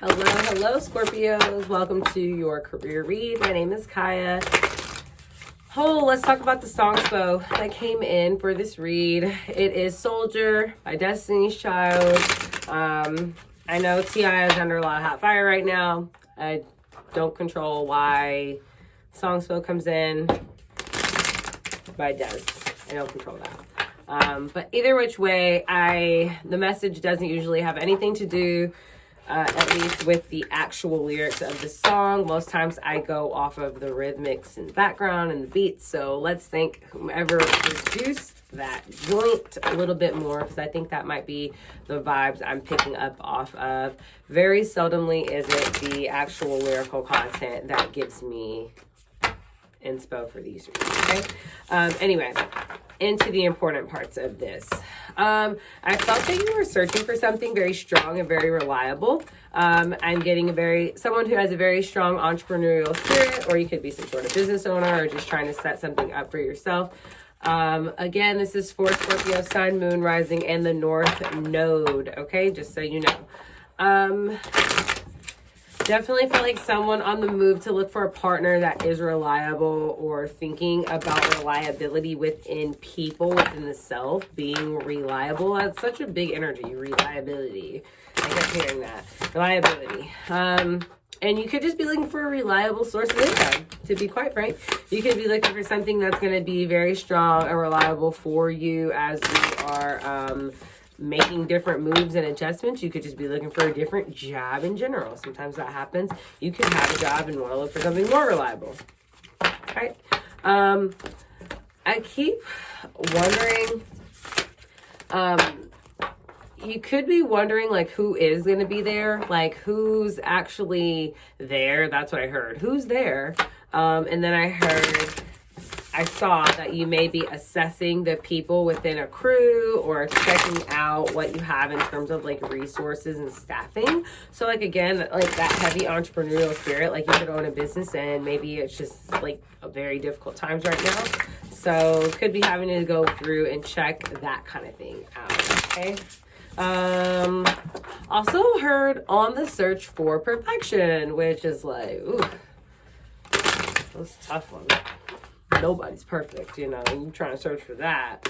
Hello, Scorpios. Welcome to your career read. My name is Kiah. Oh, let's talk about the Xoxo that came in for this read. It is Soldier by Destiny's Child. I know Kiah is under a lot of hot fire right now. I don't control why Xoxo comes in by Des. I don't control that. But either which way, the message doesn't usually have anything to do at least with the actual lyrics of the song. Most times I go off of the rhythmics in the background and the beats. So let's thank whomever produced that joint a little bit more, because I think that might be the vibes I'm picking up off of. Very seldomly is it the actual lyrical content that gives me inspo for these reads, okay? Anyway, into the important parts of this. I felt that you were searching for something very strong and very reliable. I'm getting someone who has a very strong entrepreneurial spirit, or you could be some sort of business owner or just trying to set something up for yourself. Again, this is for Scorpio, Sun, Moon, Rising, and the North Node, okay? Just so you know. Definitely feel like someone on the move to look for a partner that is reliable, or thinking about reliability within people, within the self, being reliable. That's such a big energy, reliability. I kept hearing that. Reliability. And you could just be looking for a reliable source of income, to be quite frank. You could be looking for something that's going to be very strong and reliable for you as you are making different moves and adjustments. You could just be looking for a different job in general. Sometimes that happens. You could have a job and want to look for something more reliable. Right? I keep wondering, you could be wondering, like, who is going to be there? Like, who's actually there? That's what I heard. Who's there? And then I saw that you may be assessing the people within a crew, or checking out what you have in terms of like resources and staffing. So like, again, like that heavy entrepreneurial spirit, like you could own a business and maybe it's just like a very difficult times right now. So could be having to go through and check that kind of thing out, okay? Also heard on the search for perfection, which is like, ooh, that's a tough one. Nobody's perfect, you know, you're trying to search for that.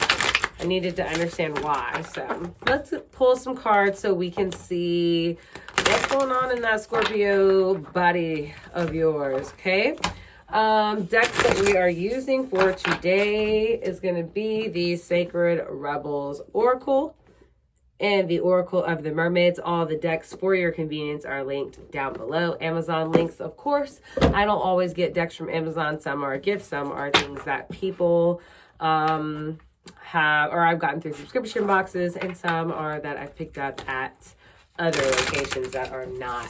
I needed to understand why. So let's pull some cards so we can see what's going on in that Scorpio body of yours, okay? Decks that we are using for today is going to be the Sacred Rebels Oracle and the Oracle of the Mermaids. All the decks for your convenience are linked down below. Amazon links, of course. I don't always get decks from Amazon. Some are gifts, some are things that people have, or I've gotten through subscription boxes, and some are that I've picked up at other locations that are not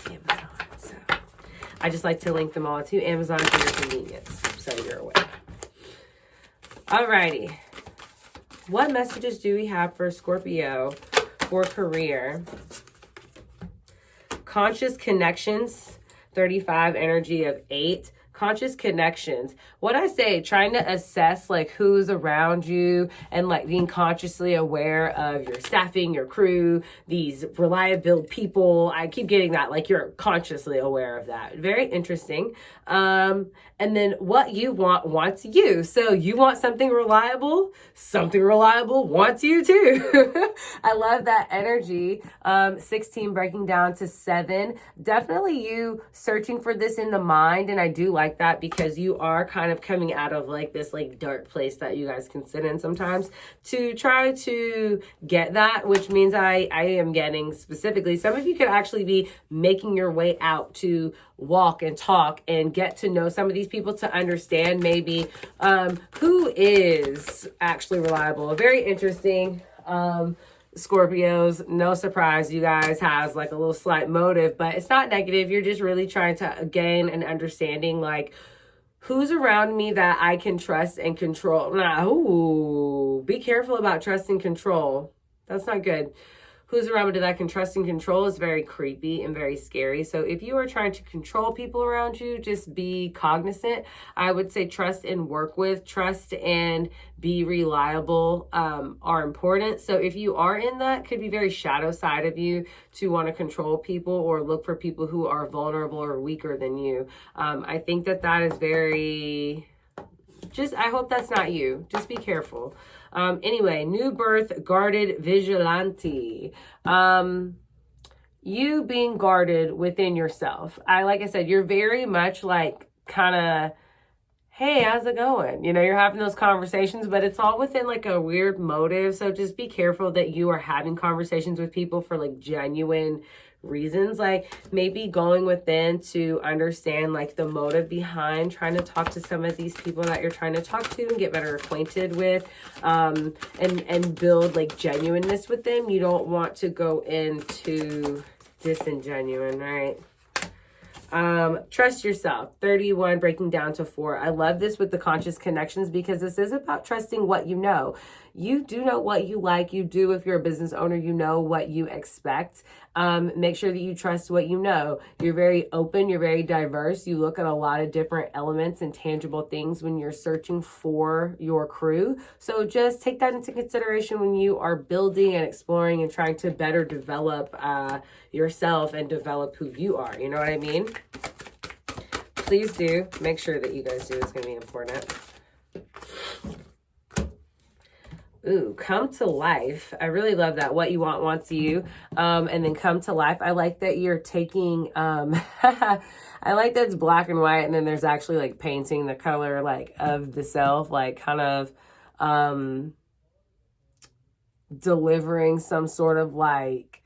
Amazon. So I just like to link them all to Amazon for your convenience, so you're aware. Alrighty. What messages do we have for Scorpio for career? Conscious connections, 35, energy of 8. Conscious connections. What I say, trying to assess like who's around you, and like being consciously aware of your staffing, your crew, these reliable people. I keep getting that, like you're consciously aware of that. Very interesting. And then what you want wants you. So you want something reliable wants you too. I love that energy. 16 breaking down to 7. Definitely you searching for this in the mind. And I do like that, because you are kind of coming out of like this like dark place that you guys can sit in sometimes to try to get that, which means I am getting specifically, some of you could actually be making your way out to walk and talk and get to know some of these people, to understand maybe who is actually reliable. Very interesting. Scorpios, no surprise, you guys has like a little slight motive, but it's not negative. You're just really trying to gain an understanding, like who's around me that I can trust and control. Nah, ooh, be careful about trust and control. That's not good. who's around me that I can trust and control is very creepy and very scary. So if you are trying to control people around you, just be cognizant. I would say trust and work with, trust and be reliable are important. So if you are in that, could be very shadow side of you to want to control people or look for people who are vulnerable or weaker than you. I think that is very, I hope that's not you. Just be careful. Anyway, new birth, guarded vigilante. You being guarded within yourself. Like I said, you're very much like kind of, hey, how's it going? You know, you're having those conversations, but it's all within like a weird motive. So just be careful that you are having conversations with people for like genuine reasons, like maybe going within to understand like the motive behind trying to talk to some of these people that you're trying to talk to and get better acquainted with, and build like genuineness with them. You don't want to go into disingenuine, right? Trust yourself. 31, breaking down to 4. I love this with the conscious connections because this is about trusting what you know. You do know what you like. You do, if you're a business owner, you know what you expect. Make sure that you trust what you know. You're very open. You're very diverse. You look at a lot of different elements and tangible things when you're searching for your crew. So just take that into consideration when you are building and exploring and trying to better develop yourself and develop who you are. You know what I mean? Please do make sure that you guys do. It's going to be important. Ooh, come to life. I really love that. What you want wants you. And then come to life. I like that you're taking, I like that it's black and white. And then there's actually like painting the color like of the self, like kind of, delivering some sort of like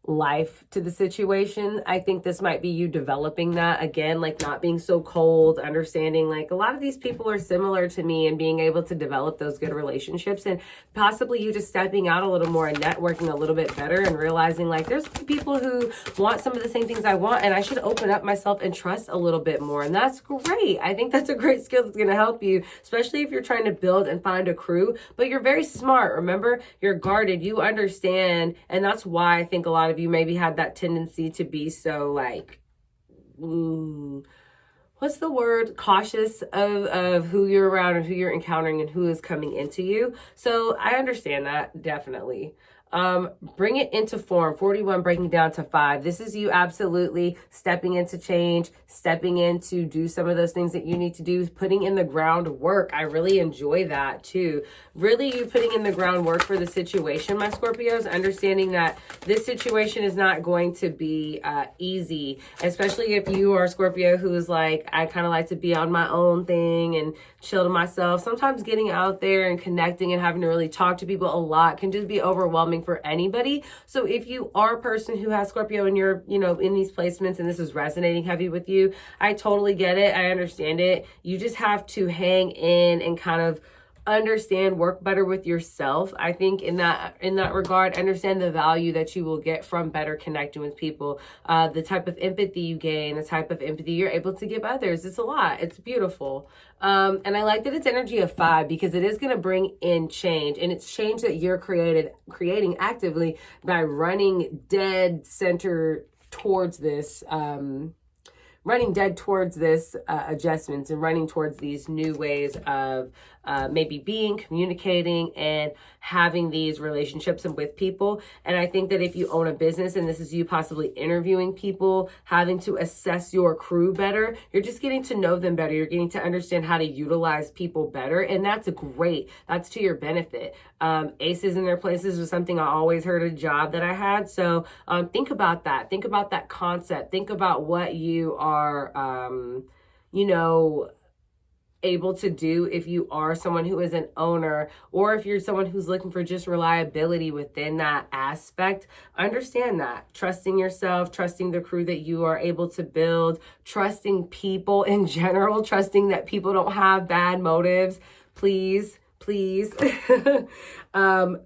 life to the situation. I think this might be you developing that again, like not being so cold, understanding like a lot of these people are similar to me and being able to develop those good relationships, and possibly you just stepping out a little more and networking a little bit better and realizing like there's people who want some of the same things I want and I should open up myself and trust a little bit more. And that's great. I think that's a great skill that's going to help you, especially if you're trying to build and find a crew, but you're very smart. Remember, you're guarded, you understand. And that's why I think a lot of you maybe had that tendency to be so like, what's the word? Cautious of who you're around and who you're encountering and who is coming into you. So I understand that, definitely. Bring it into form. 41, breaking down to 5. This is you absolutely stepping into change, stepping in to do some of those things that you need to do, putting in the groundwork. I really enjoy that too. Really, you putting in the groundwork for the situation, my Scorpios, understanding that this situation is not going to be easy, especially if you are a Scorpio who is like, I kind of like to be on my own thing and chill to myself. Sometimes getting out there and connecting and having to really talk to people a lot can just be overwhelming for anybody. So if you are a person who has Scorpio and you're, you know, in these placements and this is resonating heavy with you, I totally get it. I understand it. You just have to hang in and kind of understand, work better with yourself. I think in that regard, understand the value that you will get from better connecting with people, the type of empathy you gain, the type of empathy you're able to give others. It's a lot. It's beautiful. And I like that it's energy of 5 because it is going to bring in change, and it's change that you're creating actively by running dead center towards this, adjustments and running towards these new ways of maybe being, communicating, and having these relationships and with people. And I think that if you own a business and this is you possibly interviewing people, having to assess your crew better, you're just getting to know them better. You're getting to understand how to utilize people better. And that's great. That's to your benefit. Aces in their places was something I always heard a job that I had. So think about that. Think about that concept. Think about what you are, able to do if you are someone who is an owner, or if you're someone who's looking for just reliability within that aspect. Understand that. Trusting yourself, trusting the crew that you are able to build, trusting people in general, trusting that people don't have bad motives. Please.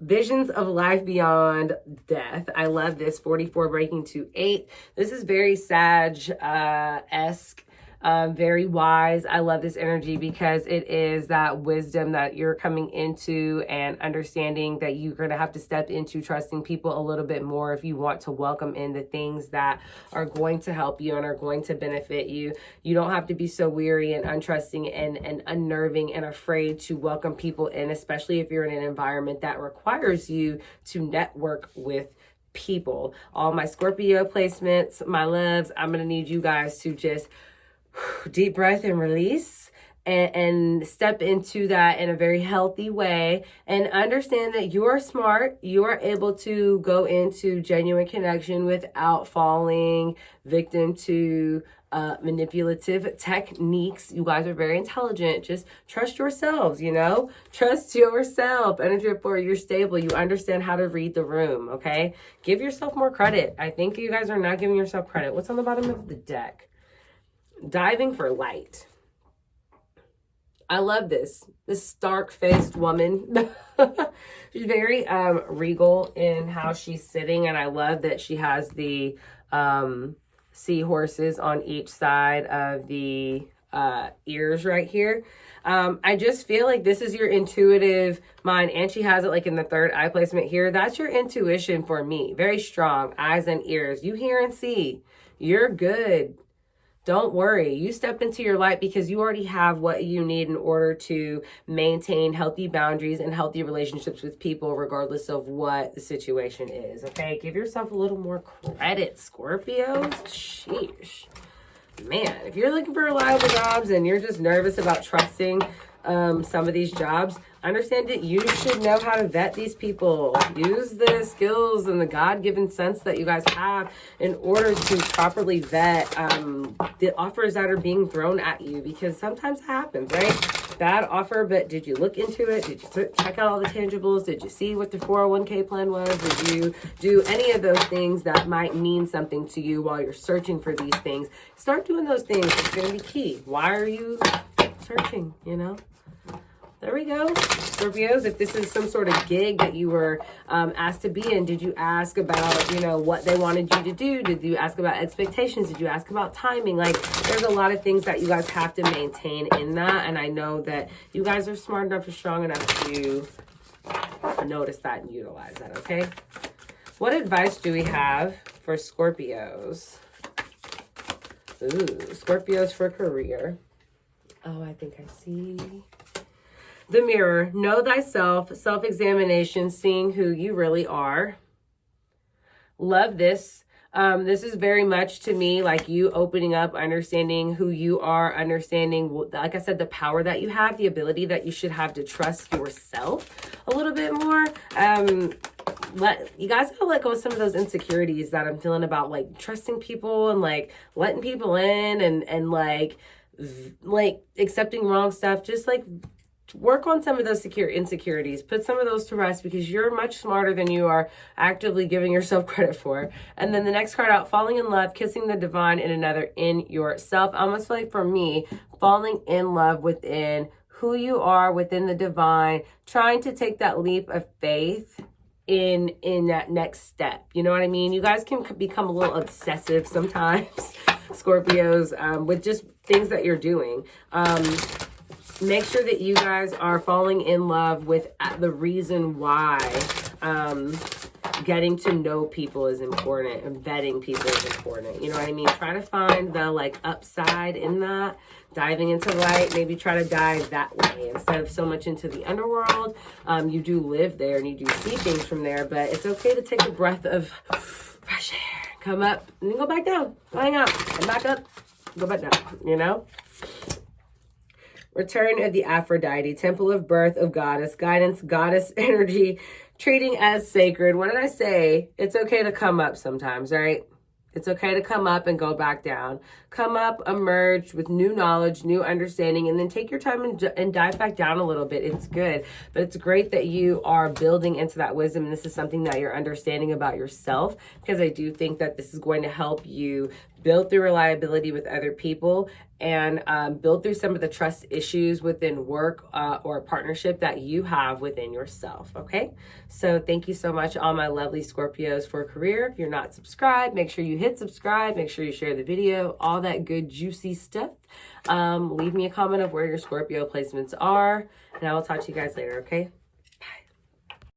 Visions of life beyond death. I love this. 44, breaking to 8. This is very Sag-esque. very wise. I love this energy because it is that wisdom that you're coming into and understanding that you're going to have to step into trusting people a little bit more if you want to welcome in the things that are going to help you and are going to benefit you. You don't have to be so weary and untrusting and unnerving and afraid to welcome people in, especially if you're in an environment that requires you to network with people. All my Scorpio placements, my loves, I'm going to need you guys to just deep breath and release and step into that in a very healthy way and understand that you are smart. You are able to go into genuine connection without falling victim to manipulative techniques. You guys are very intelligent. Just trust yourselves, you know? Trust yourself. Energy for you're stable. You understand how to read the room, okay? Give yourself more credit. I think you guys are not giving yourself credit. What's on the bottom of the deck? Diving for light. I love this stark-faced woman. She's very regal in how she's sitting, and I love that she has the seahorses on each side of the ears right here. I just feel like this is your intuitive mind, and she has it like in the third eye placement here. That's your intuition for me. Very strong eyes and ears. You hear and see. You're good. Don't worry. You step into your light because you already have what you need in order to maintain healthy boundaries and healthy relationships with people, regardless of what the situation is. Okay? Give yourself a little more credit, Scorpios. Sheesh. Man, if you're looking for reliable jobs and you're just nervous about trusting some of these jobs, understand that you should know how to vet these people. Use the skills and the God-given sense that you guys have in order to properly vet the offers that are being thrown at you, because sometimes it happens, right? Bad offer, but did you look into it? Did you check out all the tangibles? Did you see what the 401k plan was? Did you do any of those things that might mean something to you while you're searching for these things? Start doing those things. It's going to be key. Why are you searching, you know? There we go. Scorpios, if this is some sort of gig that you were asked to be in, did you ask about, you know, what they wanted you to do? Did you ask about expectations? Did you ask about timing? Like, there's a lot of things that you guys have to maintain in that. And I know that you guys are smart enough and strong enough to notice that and utilize that, okay? What advice do we have for Scorpios? Ooh, Scorpios for career. Oh, I think I see. The mirror, know thyself, self-examination, seeing who you really are. Love this. This is very much to me like you opening up, understanding who you are, understanding, like I said, the power that you have, the ability that you should have to trust yourself a little bit more. You guys gotta let go of some of those insecurities that I'm feeling about, like trusting people and like letting people in and like accepting wrong stuff. Just like work on some of those insecurities. Put some of those to rest because you're much smarter than you are actively giving yourself credit for. And then the next card out, falling in love, kissing the divine in another, in yourself. Almost like for me, falling in love within who you are, within the divine, trying to take that leap of faith in that next step. You know what I mean? You guys can become a little obsessive sometimes, Scorpios, with just things that you're doing. Make sure that you guys are falling in love with the reason why getting to know people is important and vetting people is important. You know what I mean? Try to find the like upside in that, diving into light. Maybe try to dive that way instead of so much into the underworld. You do live there and you do see things from there, but it's okay to take a breath of fresh air, come up and then go back down, hang out and back up, go back down, you know? Return of the Aphrodite, temple of birth of goddess, guidance, goddess energy, treating as sacred. What did I say? It's okay to come up sometimes, right? It's okay to come up and go back down. Come up, emerge with new knowledge, new understanding, and then take your time and dive back down a little bit. It's good. But it's great that you are building into that wisdom. And this is something that you're understanding about yourself, because I do think that this is going to help you build through reliability with other people and build through some of the trust issues within work or partnership that you have within yourself, okay? So thank you so much, all my lovely Scorpios for career. If you're not subscribed, make sure you hit subscribe, make sure you share the video, all that good juicy stuff. Leave me a comment of where your Scorpio placements are, and I will talk to you guys later, okay?